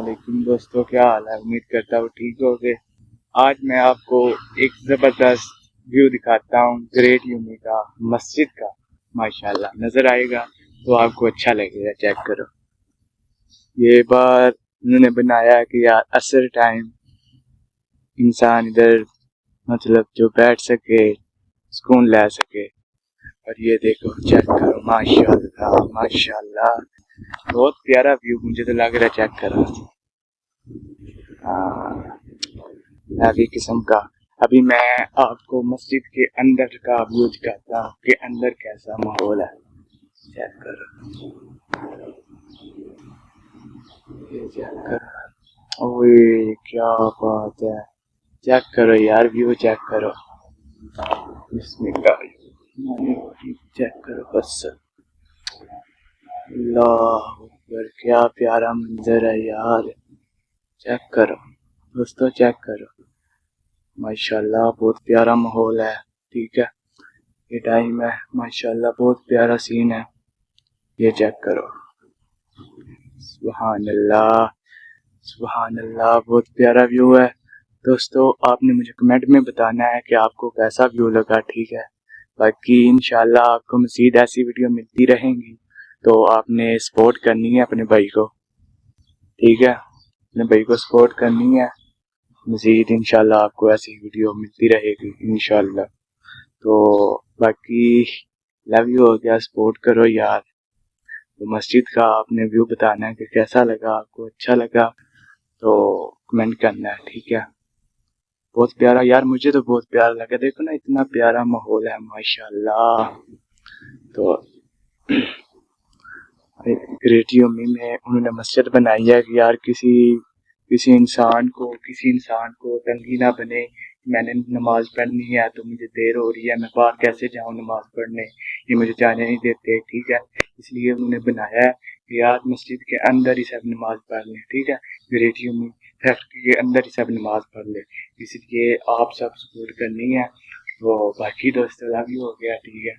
वालेकुम दोस्तों, क्या हाल है। उम्मीद करता हूँ ठीक हो गए। आज मैं आपको एक ज़बरदस्त व्यू दिखाता हूँ ग्रेट यूमी का, मस्जिद का। माशाल्लाह नज़र आएगा तो आपको अच्छा लगेगा। चेक करो, ये बार उन्होंने बनाया कि यार असर टाइम इंसान इधर मतलब जो बैठ सके, सुकून ले सके। और ये देखो, चेक करो, माशाल्लाह माशाल्लाह, बहुत प्यारा व्यू मुझे तो लग रहा है। चेक करो, हैवी किस्म का। अभी मैं आपको मस्जिद के अंदर का व्यू दिखाता हूँ कि अंदर कैसा माहौल है। चेक करो, ये चेक करो, ओए क्या बात है। चेक करो यार, व्यू चेक करो, बिस्मिल्लाह। चेक करो बस, अल्लाह अकबर, क्या प्यारा मंजर है यार। चेक करो दोस्तों, चेक करो, माशाल्लाह बहुत प्यारा माहौल है। ठीक है, ये टाइम है, माशाल्लाह बहुत प्यारा सीन है। ये चेक करो, सुभान अल्लाह सुभान अल्लाह, बहुत प्यारा व्यू है। दोस्तों आपने मुझे कमेंट में बताना है कि आपको कैसा व्यू लगा। ठीक है, बाकी इंशाल्लाह आपको मज़ीद ऐसी वीडियो मिलती रहेंगी, तो आपने सपोर्ट करनी है अपने भाई को। ठीक है, अपने भाई को सपोर्ट करनी है। मज़ीद इंशाल्लाह आपको ऐसी वीडियो मिलती रहेगी इंशाल्लाह। तो बाकी लव यू हो गया, सपोर्ट करो यार। तो मस्जिद का आपने व्यू बताना है कि कैसा लगा आपको, अच्छा लगा तो कमेंट करना है। ठीक है, बहुत प्यारा यार, मुझे तो बहुत प्यारा लगा। देखो ना, इतना प्यारा माहौल है माशाल्लाह। तो ग्रेट यूमी में उन्होंने मस्जिद बनाई है कि यार किसी इंसान को तंगी ना बने। मैंने नमाज पढ़नी है तो मुझे देर हो रही है, मैं बाहर कैसे जाऊं नमाज पढ़ने, ये मुझे जाने नहीं देते। ठीक है, इसलिए उन्होंने बनाया है कि यार मस्जिद के अंदर ही सब नमाज पढ़ लें। ठीक है, ग्रेट यूमी फैक्ट्री के अंदर ही सब नमाज पढ़ लें, इसलिए आप सब सपोर्ट करनी है। तो बाकी दोस्तों लव यू हो गया। ठीक है,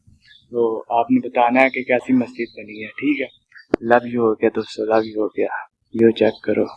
तो आपने बताना है कि कैसी मस्जिद बनी है। ठीक है, लव यू हो गया दोस्तों, लव यू हो गया। व्यू चेक करो।